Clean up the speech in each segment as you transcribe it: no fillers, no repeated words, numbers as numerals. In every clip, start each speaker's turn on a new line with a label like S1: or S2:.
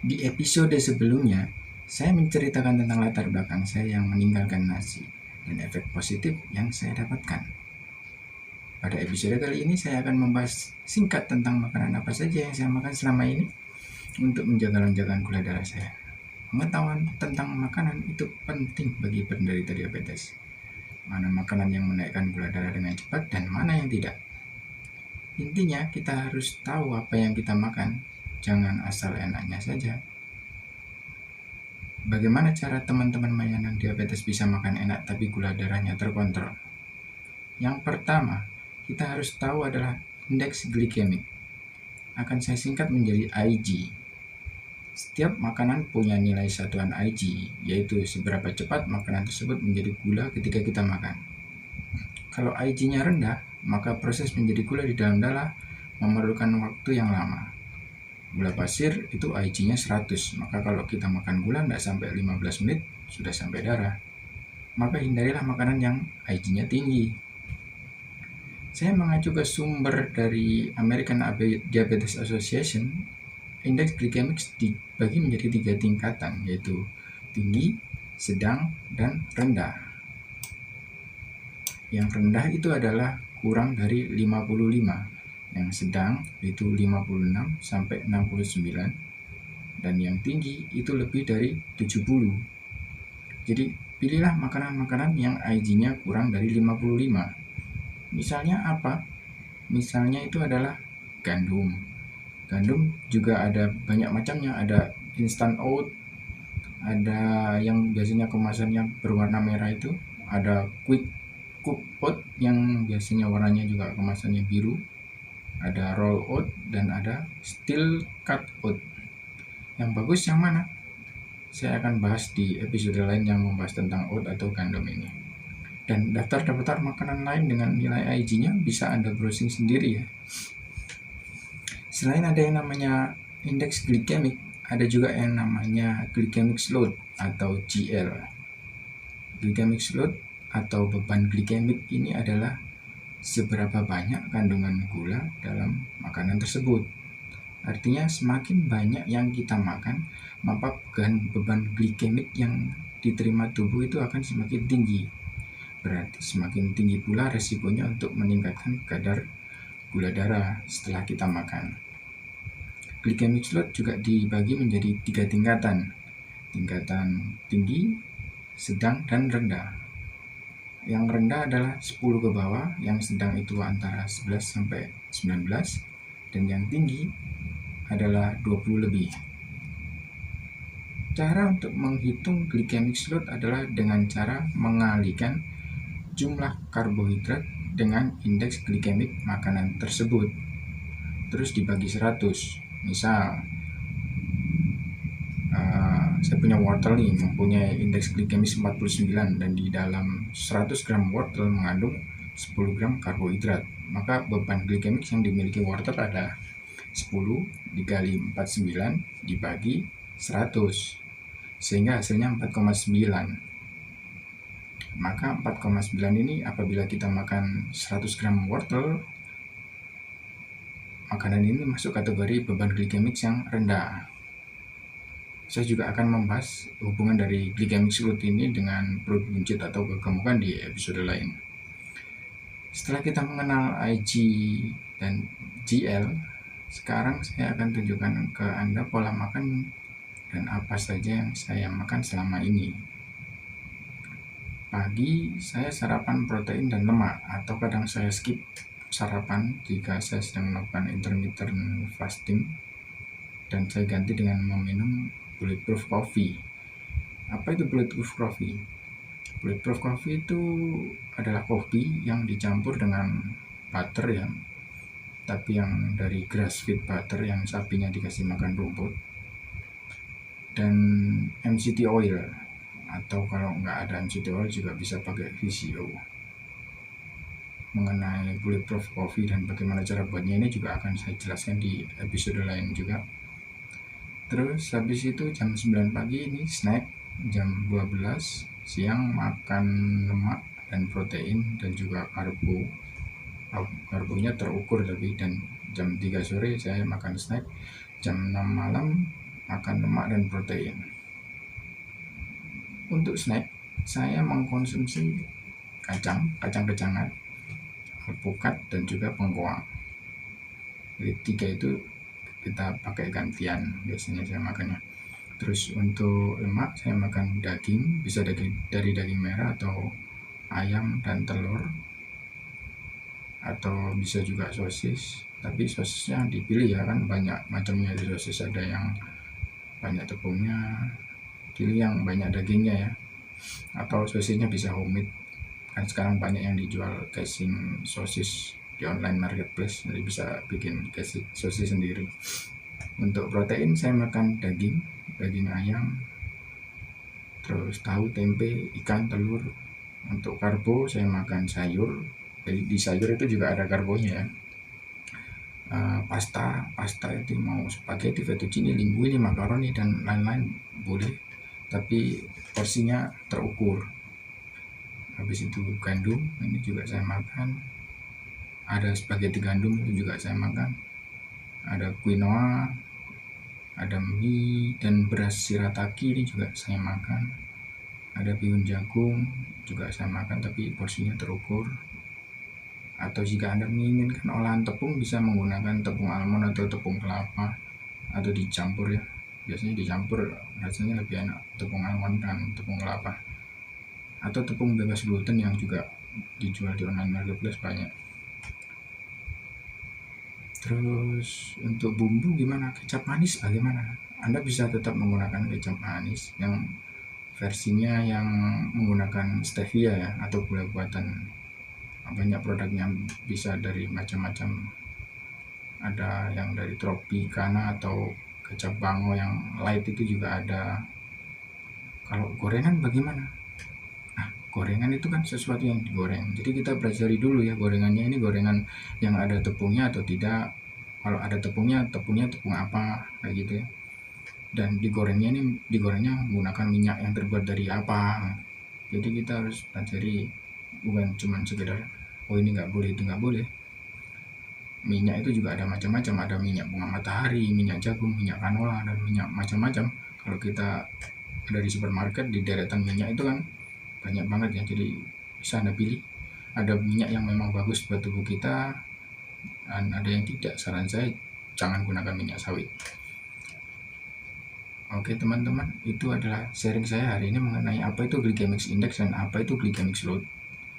S1: Di episode sebelumnya, saya menceritakan tentang latar belakang saya yang meninggalkan nasi dan efek positif yang saya dapatkan. Pada episode kali ini saya akan membahas singkat tentang makanan apa saja yang saya makan selama ini untuk menjaga lonjakan gula darah saya. Pengetahuan tentang makanan itu penting bagi penderita diabetes. Mana makanan yang menaikkan gula darah dengan cepat dan mana yang tidak. Intinya kita harus tahu apa yang kita makan, jangan asal enaknya saja. Bagaimana cara teman-teman penyandang diabetes bisa makan enak tapi gula darahnya terkontrol? Yang pertama, kita harus tahu adalah indeks glikemik. Akan saya singkat menjadi IG. Setiap makanan punya nilai satuan IG, yaitu seberapa cepat makanan tersebut menjadi gula ketika kita makan. Kalau IG-nya rendah, maka proses menjadi gula di dalam darah memerlukan waktu yang lama. Gula pasir itu IG-nya 100, maka kalau kita makan gula tidak sampai 15 menit sudah sampai darah. Maka hindarilah makanan yang IG-nya tinggi. Saya mengacu ke sumber dari American Diabetes Association. Indeks glikemik dibagi menjadi 3 tingkatan, yaitu tinggi, sedang, dan rendah. Yang rendah itu adalah kurang dari 55, yang sedang itu 56 sampai 69, dan yang tinggi itu lebih dari 70. Jadi pilihlah makanan-makanan yang IG-nya kurang dari 55. Misalnya apa? Misalnya itu adalah gandum. Gandum juga ada banyak macamnya, ada instant oat, ada yang biasanya kemasannya berwarna merah itu, ada quick cook oat yang biasanya warnanya juga kemasannya biru, ada roll oat, dan ada steel cut oat. Yang bagus yang mana? Saya akan bahas di episode lain yang membahas tentang oat atau gandum ini. Dan daftar-daftar makanan lain dengan nilai IG-nya bisa Anda browsing sendiri ya. Selain ada yang namanya indeks glikemik, ada juga yang namanya glycemic load atau GL. Glycemic load atau beban glikemik ini adalah seberapa banyak kandungan gula dalam makanan tersebut. Artinya semakin banyak yang kita makan, maka beban glikemik yang diterima tubuh itu akan semakin tinggi. Berarti semakin tinggi pula resikonya untuk meningkatkan kadar gula darah setelah kita makan. Glycemic load juga dibagi menjadi 3 tingkatan. Tingkatan tinggi, sedang, dan rendah. Yang rendah adalah 10 ke bawah, yang sedang itu antara 11 sampai 19, dan yang tinggi adalah 20 lebih. Cara untuk menghitung glycemic load adalah dengan cara mengalihkan jumlah karbohidrat dengan indeks glikemik makanan tersebut, terus dibagi 100. Misal saya punya wortel nih, mempunyai indeks glikemik 49, dan di dalam 100 gram wortel mengandung 10 gram karbohidrat. Maka beban glikemik yang dimiliki wortel ada 10 dikali 49 dibagi 100, sehingga hasilnya 4,9. Maka 4,9 ini apabila kita makan 100 gram wortel, makanan ini masuk kategori beban glikemik yang rendah. Saya juga akan membahas hubungan dari glycemic load ini dengan perut buncit atau kegemukan di episode lain. Setelah kita mengenal IG dan GL, sekarang saya akan tunjukkan ke Anda pola makan dan apa saja yang saya makan selama ini. Pagi saya sarapan protein dan lemak, atau kadang saya skip sarapan jika saya sedang melakukan intermittent fasting, dan saya ganti dengan meminum bulletproof coffee. Apa itu bulletproof coffee? Bulletproof coffee itu adalah kopi yang dicampur dengan butter ya, tapi yang dari grass fed butter yang sapinya dikasih makan rumput, dan MCT oil, atau kalau nggak ada MCT oil juga bisa pakai VCO. Mengenai bulletproof coffee dan bagaimana cara buatnya ini juga akan saya jelaskan di episode lain juga. Terus habis itu jam 9 pagi ini snack, jam 12 siang makan lemak dan protein dan juga karbonya terukur tapi, dan jam 3 sore saya makan snack, jam 6 malam makan lemak dan protein. Untuk snack, saya mengkonsumsi kacang-kacangan, alpukat, dan juga bengkoang. Jadi 3 itu kita pakai gantian biasanya saya makannya. Terus untuk lemak saya makan daging, bisa dari daging merah atau ayam dan telur, atau bisa juga sosis. Tapi sosisnya dipilih ya, kan banyak macamnya di sosis, ada yang banyak tepungnya, pilih yang banyak dagingnya ya. Atau sosisnya bisa homemade, kan sekarang banyak yang dijual casing sosis di online marketplace, jadi bisa bikin casing sosis sendiri. Untuk protein saya makan daging ayam, terus tahu, tempe, ikan, telur. Untuk karbo saya makan sayur, jadi di sayur itu juga ada karbonya ya. Pasta itu mau spaghetti, fettuccine, linguine, makaroni, dan lain-lain boleh, tapi porsinya terukur. Habis itu gandum, ini juga saya makan. Ada spaghetti gandum, itu juga saya makan. Ada quinoa, ada mie dan beras shirataki, ini juga saya makan. Ada bihun jagung, juga saya makan, tapi porsinya terukur. Atau jika Anda menginginkan olahan tepung, bisa menggunakan tepung almond atau tepung kelapa, atau dicampur ya. Biasanya dicampur, rasanya lebih enak, tepung almond dan tepung kelapa. Atau tepung bebas gluten yang juga dijual di online marketplace banyak. Terus untuk bumbu gimana? Kecap manis bagaimana? Anda bisa tetap menggunakan kecap manis yang versinya yang menggunakan stevia ya, atau gula buatan. Banyak produknya, bisa dari macam-macam, ada yang dari Tropicana atau kecap bango yang light itu juga ada. Kalau gorengan bagaimana? Nah, gorengan itu kan sesuatu yang digoreng, jadi kita pelajari dulu ya, gorengannya ini gorengan yang ada tepungnya atau tidak. Kalau ada tepungnya tepung apa, kayak gitu ya. Dan digorengnya menggunakan minyak yang terbuat dari apa. Jadi kita harus pelajari, bukan cuma sekedar oh ini nggak boleh, itu nggak boleh. Minyak itu juga ada macam-macam, ada minyak bunga matahari, minyak jagung, minyak canola, dan minyak macam-macam. Kalau kita dari supermarket, di deretan minyak itu kan banyak banget ya, jadi bisa Anda pilih. Ada minyak yang memang bagus buat tubuh kita, dan ada yang tidak. Saran saya jangan gunakan minyak sawit. Oke teman-teman, itu adalah sharing saya hari ini mengenai apa itu glycemic index dan apa itu glycemic load,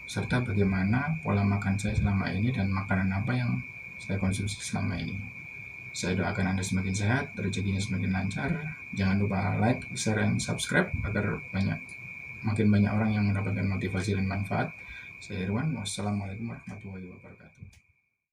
S1: serta bagaimana pola makan saya selama ini dan makanan apa yang saya konsumsi selama ini. Saya doakan Anda semakin sehat, rezekinya semakin lancar. Jangan lupa like, share, dan subscribe agar makin banyak orang yang mendapatkan motivasi dan manfaat. Saya Irwan, wassalamualaikum warahmatullahi wabarakatuh.